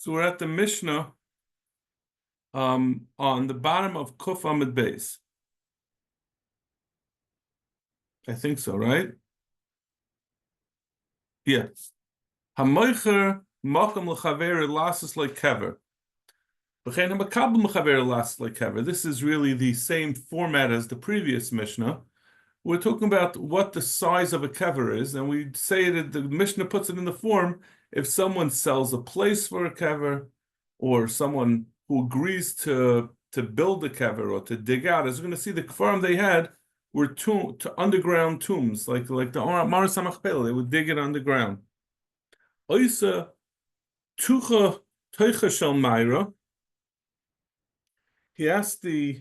So we're at the Mishnah on the bottom of Kuf Amud Beis. I think so, right? Yeah. Hamoicher makam l'chaver lasses like kever. V'chein hamakabel l'chaver lasses like kever. This is really the same format as the previous Mishnah. We're talking about what the size of a kever is, and we say that the Mishnah puts it in the form if someone sells a place for a kever, or someone who agrees to build a kever or to dig out. As we're going to see, the farm they had were to underground tombs, like the Maris HaMachpelah. They would dig it underground. Oisa tucha teicha shel Myra. He asked the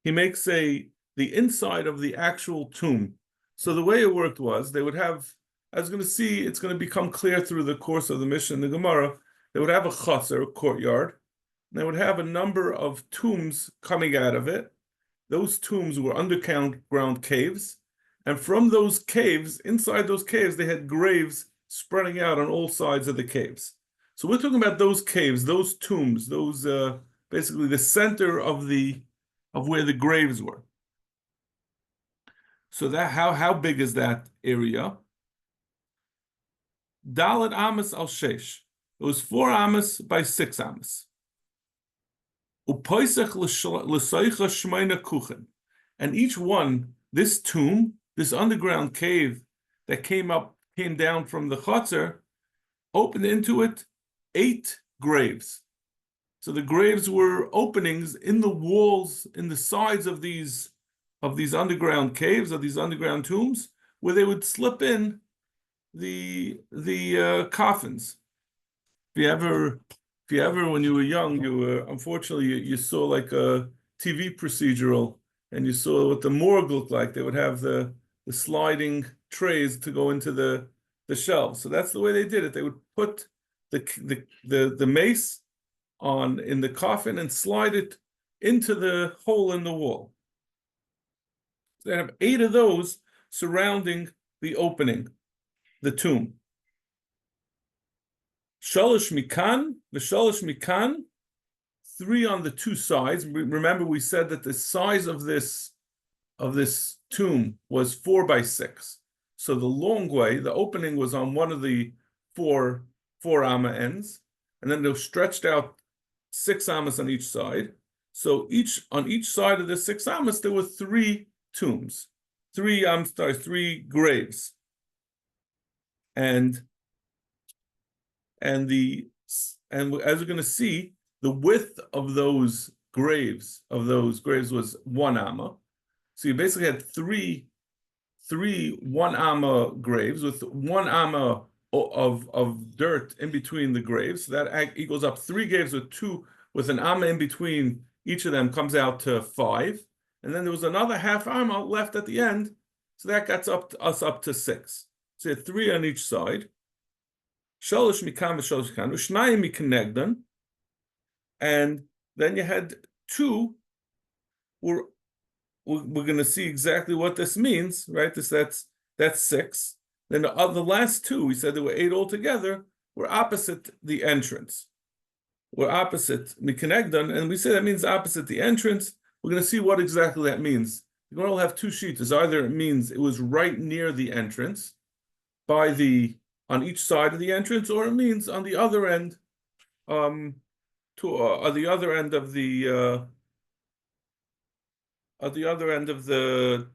he makes the inside of the actual tomb. So the way it worked was they would have, I was going to see, it's going to become clear through the course of the Mishnah and the Gemara, they would have a chaser, a courtyard, and they would have a number of tombs coming out of it. Those tombs were underground caves, and from those caves, inside those caves, they had graves spreading out on all sides of the caves. So we're talking about those caves, those tombs, those basically the center of where the graves were. So that how big is that area? Dalet amas al sheish. It was 4 amas by 6 amas. Upoisach l'soicha shmeina kuchen. And each one, this tomb, this underground cave that came down from the chotzer, opened into it 8 graves. So the graves were openings in the walls, in the sides of these underground caves, of these underground tombs, where they would slip in the coffins. If you ever, when you were young, unfortunately you saw like a TV procedural, and you saw what the morgue looked like. They would have the sliding trays to go into the shelves. So that's the way they did it. They would put the mace in the coffin and slide it into the hole in the wall. So they have 8 of those surrounding the opening, the tomb. Shalosh mikan, v'shalosh mikan, 3 on the 2 sides. Remember, we said that the size of this tomb was 4 by 6. So the long way, the opening was on one of the four amma ends, and then they were stretched out 6 amas on each side. So on each side of the 6 amas, there were 3 tombs, 3 graves. And as we're going to see, the width of those graves was 1 amma. So you basically had three 1 amma graves with 1 amma of dirt in between the graves. So that equals up 3 graves with an amma in between each of them, comes out to 5. And then there was another half amma left at the end. So that gets us up to 6. So you had 3 on each side. Shalosh mikan v'shalosh mikan, v'shnayim mikanegdan. And then you had 2. We're going to see exactly what this means, right? That's 6. Then the last 2, we said there were 8 altogether, were opposite the entrance. We're opposite mikanegdan, and we say that means opposite the entrance. We're going to see what exactly that means. You're going to have 2 sheets. Either it means it was right near the entrance, on each side of the entrance, or it means on the other end, the other end of the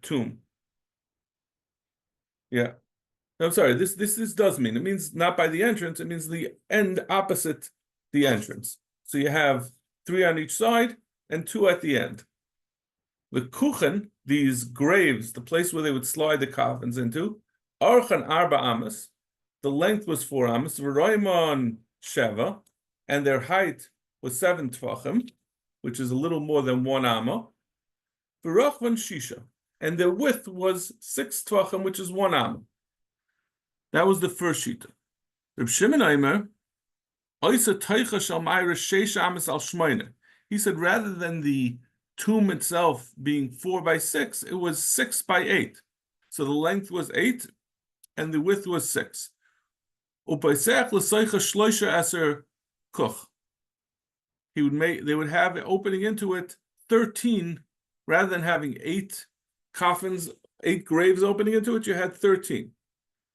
tomb. Yeah. I'm sorry, this does mean, it means not by the entrance, it means the end opposite the entrance. So you have 3 on each side and 2 at the end. The kuchen, these graves, the place where they would slide the coffins into, archan arba amas, the length was 4 amas, v'roimon sheva, and their height was 7 tvachim, which is a little more than 1 amma, v'rochvan shisha, and their width was 6 tvachim, which is 1 amma. That was the first shita. Reb Shimon Aimer, oisa teicha shel Myra 6 amas al shmeina. He said rather than the tomb itself being 4 by 6, it was 6 by 8. So the length was 8, and the width was 6. Upaisech l'soicha shloisha eser kuch. They would have opening into it 13, rather than having 8 coffins, 8 graves opening into it, you had 13.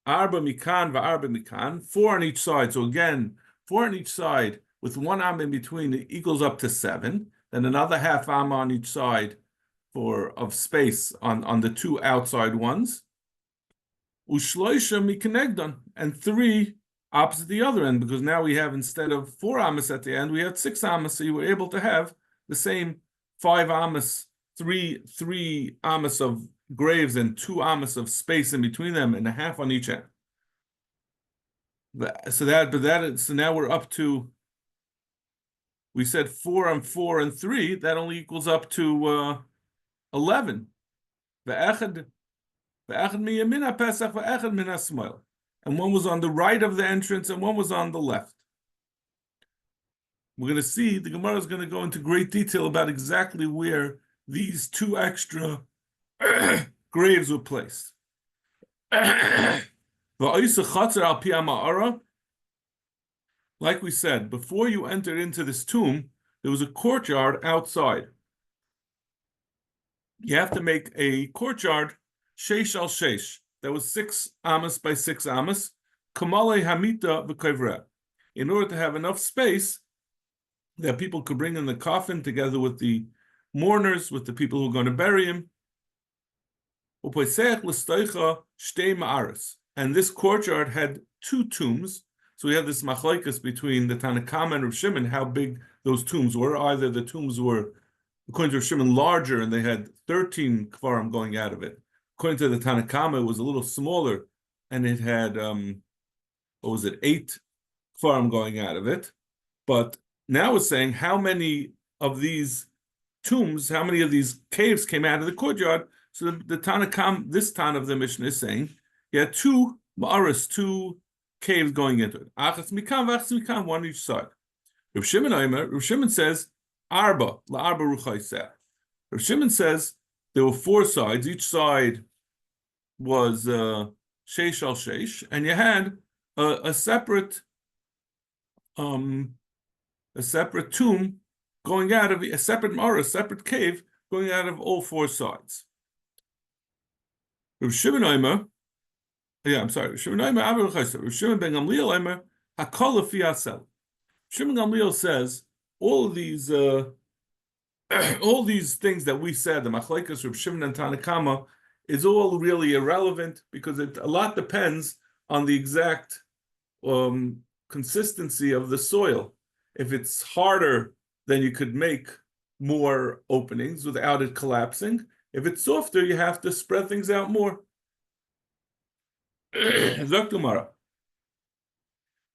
Arba mikan va'arba mikan, 4 on each side. So again, 4 on each side with 1 amma in between, it equals up to 7. Then another half amma on each side of space on the 2 outside ones. Ushloisha mikanegdan, and 3 opposite the other end, because now we have, instead of 4 amas at the end, we had 6 amas, so you were able to have the same 5 amas, 3 amas of graves and 2 amas of space in between them, and a half on each end. So now we're up to, we said 4 and 4 and 3, that only equals up to 11. And one was on the right of the entrance, and one was on the left. We're going to see, the Gemara is going to go into great detail about exactly where these 2 extra graves were placed. Like we said, before you entered into this tomb, there was a courtyard outside. You have to make a courtyard, sheish al sheish, that was 6 amas by 6 amas, kamale hamita v'kavra, in order to have enough space that people could bring in the coffin together with the mourners, with the people who are going to bury him. And this courtyard had 2 tombs. So we have this machlokes between the Tanakama and Rav Shimon, how big those tombs were. Either the tombs were, according to Rav Shimon, larger, and they had 13 kvarim going out of it. According to the Tanakama, it was a little smaller, and it had 8 kvarim going out of it. But now it's saying how many of these tombs, how many of these caves came out of the courtyard. So the Tanakam, this Tan of the Mishnah is saying, you had 2 ma'aras, 2 caves going into it. Achas mikam, achas mikam, 1 each side. Rav Shimon says, arba, la'arba ruchayseh. Rav Shimon says there were 4 sides. Each side was sheish al sheish, and you had a separate tomb going out of a separate ma'ara, a separate cave going out of all 4 sides. Rav Shimon Omer, Rav Shimon ben Gamliel Omer, hakol lefi asel. Shimon Gamliel says all these things that we said, the machlokes Rav Shimon and Tanakama, is all really irrelevant, because a lot depends on the exact consistency of the soil. If it's harder, then you could make more openings without it collapsing. If it's softer, you have to spread things out more. Zaktumara.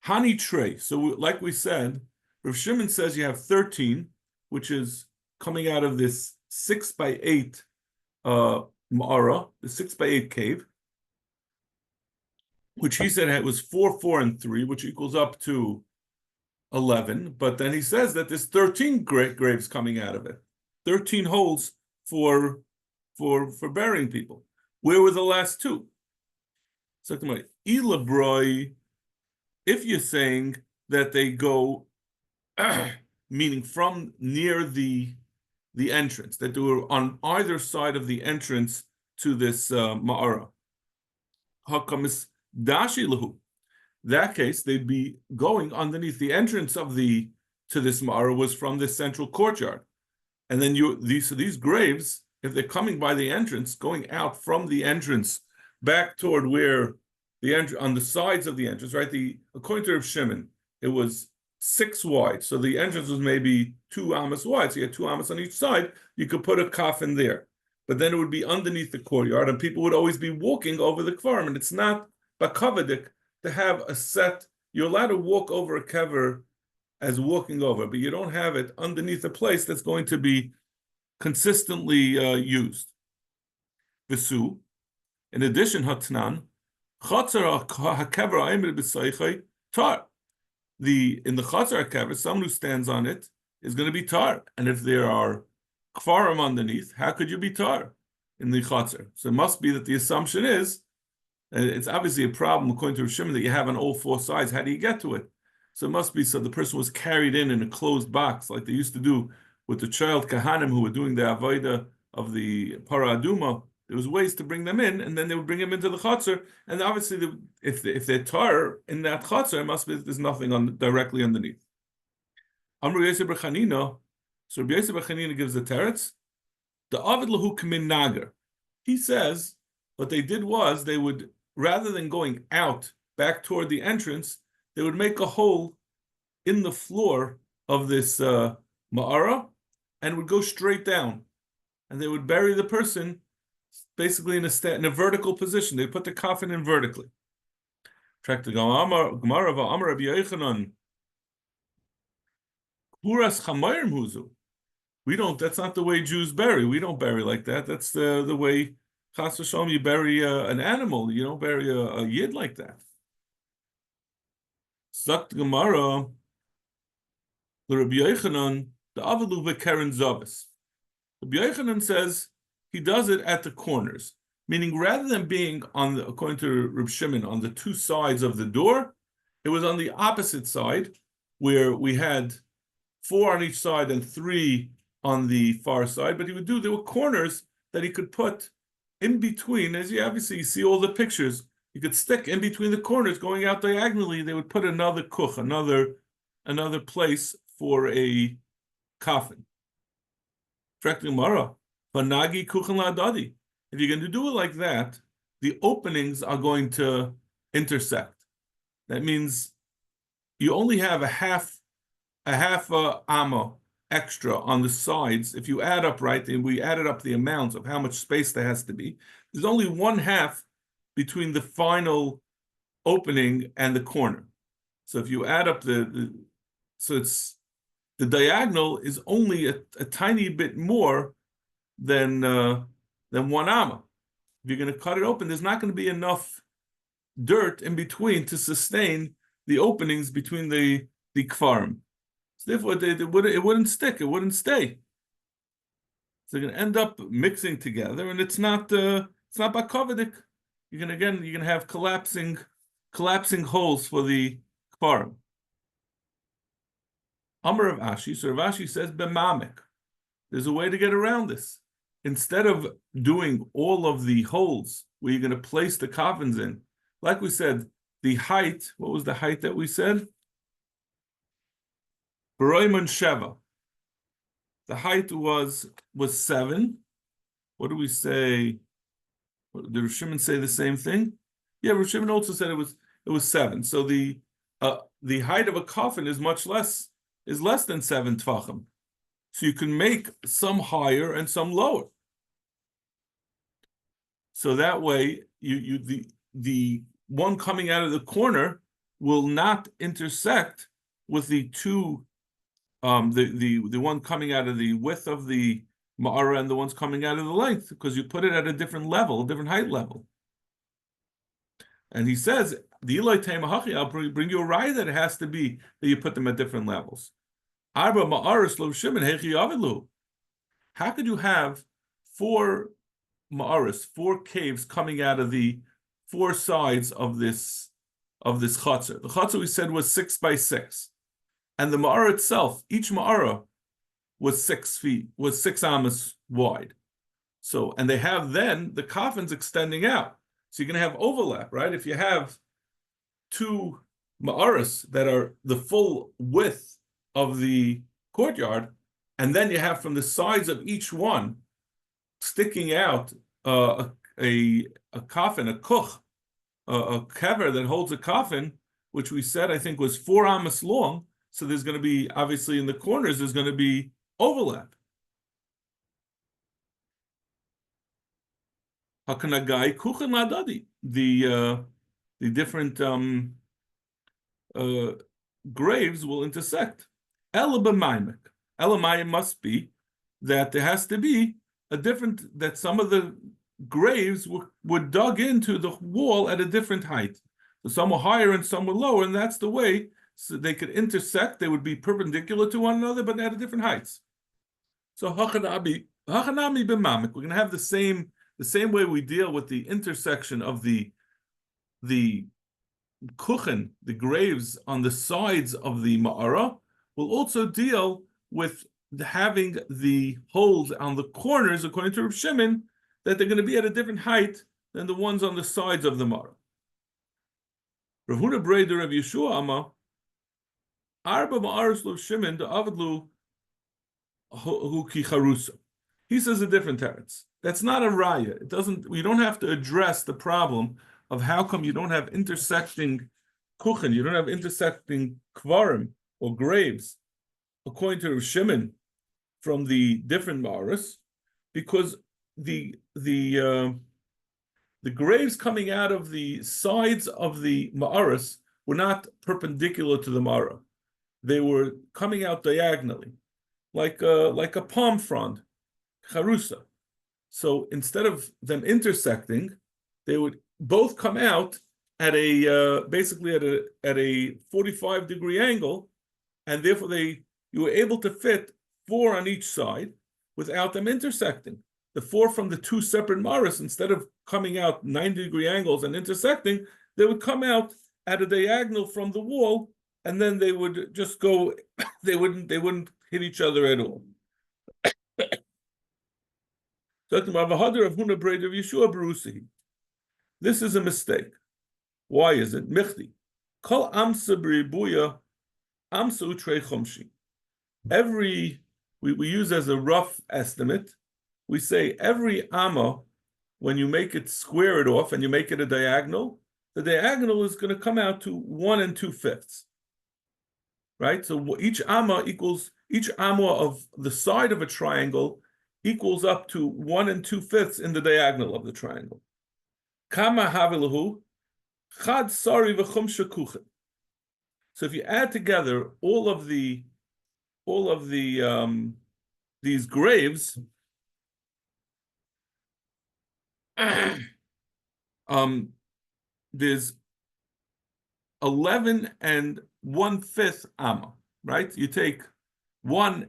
Hani tray. So like we said, Rav Shimon says you have 13, which is coming out of this 6 by 8 ma'ara, the 6 by 8 cave, which he said it was 4, 4, and 3, which equals up to 11. But then he says that there's 13 graves coming out of it, 13 holes for burying people. Where were the last 2? So if you're saying that they go, meaning from near the entrance, that they were on either side of the entrance to this ma'ara, hakamis dashi lahu. That case, they'd be going underneath the entrance to this ma'ara was from this central courtyard, and then these graves, if they're coming by the entrance, going out from the entrance back toward where on the sides of the entrance, right? According to Rav Shimon, it was 6 wide, so the entrance was maybe 2 amas wide. So you had 2 amas on each side. You could put a coffin there, but then it would be underneath the courtyard, and people would always be walking over the kvarim. And it's not bakavadik to have a set. You're allowed to walk over a kever as walking over, but you don't have it underneath a place that's going to be consistently used. Visu. In addition, hatnan chatzar hakever aimed b'saychay tar. In the chatzar hakever, someone who stands on it is going to be tar, and if there are kfarim underneath, how could you be tar in the chatzar? So it must be that the assumption is And it's obviously a problem according to Rosh that you have on all four sides. How do you get to it? So it must be so the person was carried in a closed box, like they used to do with the child kahanim who were doing the avodah of the para aduma. There was ways to bring them in, and then they would bring them into the chutzner. And obviously, if they're tar in that chutzner, it must be there's nothing directly underneath. Amru Yosef bar Chanina. So Rabbi Yosef bar Chanina gives the teretz. The avid lahu k'min nagar. He says what they did was they would, rather than going out back toward the entrance, they would make a hole in the floor of this ma'ara and would go straight down, and they would bury the person basically in a vertical position. They put the coffin in vertically. Track the Gemara of Amar Rabbi Yochanan. Kuras chamayim huzu. We don't. That's not the way Jews bury. We don't bury like that. That's the way Chas v'shalom you bury an animal. You don't bury a yid like that. Zakt Gemara. The Rabbi Yochanan the avalu v'keren zavis. Rabbi Yochanan says he does it at the corners, meaning rather than being according to Reb Shimon, on the two sides of the door, it was on the opposite side where we had 4 on each side and 3 on the far side. But there were corners that he could put in between. As you obviously see all the pictures, you could stick in between the corners going out diagonally. They would put another kuch, another place for a coffin. If you're going to do it like that, the openings are going to intersect. That means you only have a half amma extra on the sides. If you add up, right, and we added up the amounts of how much space there has to be, there's only 1/2 between the final opening and the corner. So if you add up so it's the diagonal is only a tiny bit more than 1 amma. If you're going to cut it open, there's not going to be enough dirt in between to sustain the openings between the kfarim. So therefore, it wouldn't stick. It wouldn't stay. So you're going to end up mixing together, and it's not bakovidik. You're going to have collapsing holes for the kfarim. Amar of Ashi. So Rav Ashi says b'mamek. There's a way to get around this. Instead of doing all of the holes where you're going to place the coffins in, like we said, the height. What was the height that we said? Baroiman Sheva. The height was 7. What do we say? Did Rosh Shimon say the same thing? Yeah, Rosh Shimon also said it was 7. So the height of a coffin is less than 7 tvachim. So you can make some higher and some lower. So that way, the one coming out of the corner will not intersect with the two, the one coming out of the width of the ma'ara and the ones coming out of the length, because you put it at a different level, a different height level. And he says, the Eloi Teimahachi, I'll bring you a raya that it has to be that you put them at different levels. Arba ma'aris lo Shimon hechi avilu. How could you have 4 ma'aris, 4 caves coming out of the 4 sides of this chutzner? The chutzner we said was 6 by 6, and the ma'ara itself, each ma'ara was 6 feet, was 6 amas wide. So, and they have then the coffins extending out. So you're going to have overlap, right? If you have 2 ma'aris that are the full width of the courtyard, and then you have from the sides of each one sticking out a coffin, a kuch, a kever that holds a coffin, which we said I think was 4 amas long. So there's going to be, obviously in the corners, there's going to be overlap. Hakanagai kuchen ladadi. The different graves will intersect. Elabamayim. Elamayim must be that there has to be that some of the graves were dug into the wall at a different height. So some were higher and some were lower, and that's the way so they could intersect. They would be perpendicular to one another, but at different heights. So hachanami b'mamek. We're going to have the same way we deal with the intersection of the the kuchen, the graves on the sides of the ma'ara, will also deal with having the holes on the corners, according to Reb Shimon, that they're going to be at a different height than the ones on the sides of the ma'ara. Rav Huna Breder of Yeshua Ama, Arba Ma'aris Lo Shimon the Avadlu Hu Ki Charusa. He says a different teretz. That's not a raya. It doesn't. We don't have to address the problem of how come you don't have intersecting kuchen, you don't have intersecting kvarim or graves, according to Rav Shimon, from the different ma'aros, because the graves coming out of the sides of the ma'aros were not perpendicular to the ma'ara. They were coming out diagonally, like a palm frond, charusa. So instead of them intersecting, they would both come out at a basically at a 45-degree angle, and therefore you were able to fit 4 on each side without them intersecting. The 4 from the 2 separate maris, instead of coming out 90-degree angles and intersecting, they would come out at a diagonal from the wall, and then they would just go. They wouldn't hit each other at all. This is a mistake. Why is it? Michti. Kol amsa b'ribuya amsa utrei chomshi. We use as a rough estimate, we say every amma, when you make it square it off and you make it a diagonal, the diagonal is going to come out to 1 2/5. Right? So each amma of the side of a triangle equals up to 1 2/5 in the diagonal of the triangle. Kama havilahu chad sari v'chumsha kuchen. So if you add together all of the these graves, there's 11 1/5 amma, right? You take 1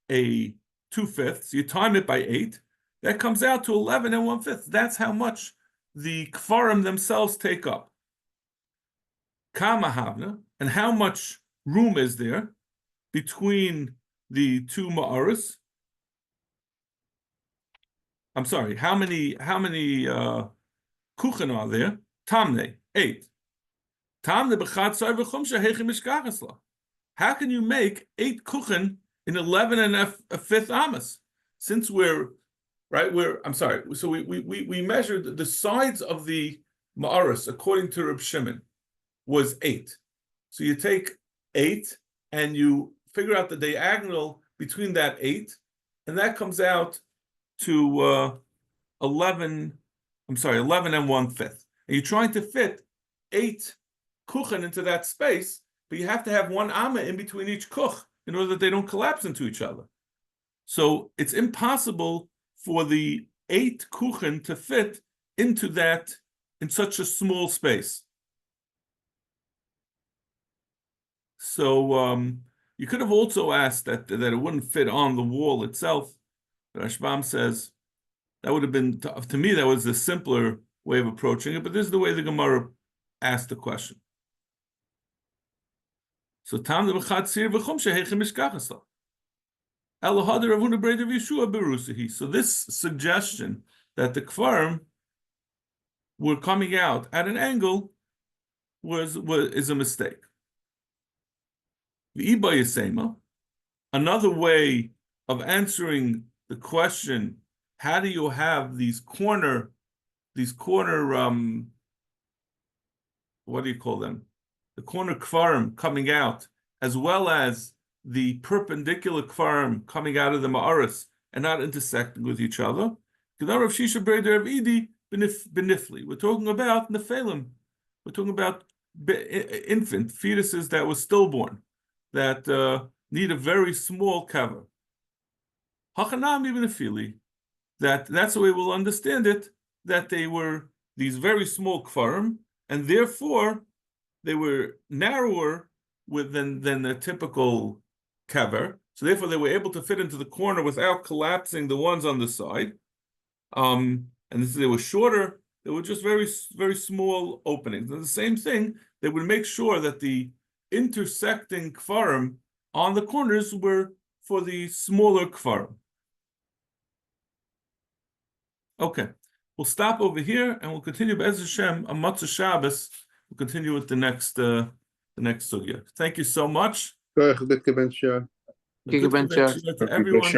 2/5, you time it by 8, that comes out to 11 1/5. That's how much the kfarim themselves take up. Kama havna, and how much room is there between the 2 ma'aris? I'm sorry, how many kuchen are there? Tamne, 8. Tamne b'chad sar v'chumsha heichim mishkachasla. How can you make 8 kuchen in 11 1/5 amas? Since so we measured the sides of the ma'aris according to Reb Shimon was 8. So you take 8 and you figure out the diagonal between that 8, and that comes out to 11 1/5. And you're trying to fit 8 kuchen into that space, but you have to have 1 amma in between each kuch in order that they don't collapse into each other. So it's impossible for the 8 kuchen to fit into that in such a small space. So you could have also asked that it wouldn't fit on the wall itself. But Rashbam says that would have been, to me, that was a simpler way of approaching it, but this is the way the Gemara asked the question. So Tam the B'chad Sir V'chumsha Heichim Mishkachasla. Elohad Ravuna Breder Yeshua Berusahi. So this suggestion that the Kfarim were coming out at an angle is a mistake. The Iba Yisema, another way of answering the question, how do you have these corner what do you call them? The corner kfarim coming out, as well as the perpendicular kfarim coming out of the ma'aris and not intersecting with each other. We're talking about nephilim. We're talking about infant fetuses that were stillborn, that need a very small cover. Hachanam even nefili. That's the way we'll understand it, that they were these very small kfarim, and therefore they were narrower than the typical kever. So therefore they were able to fit into the corner without collapsing the ones on the side. And they were shorter They were just very, very small openings. And the same thing, they would make sure that the intersecting kfarim on the corners were for the smaller kfarim. Okay, we'll stop over here and we'll continue Be'ez Hashem on Matzah Shabbos. We'll continue with the next sugya. Thank you so much. Good Good to everyone.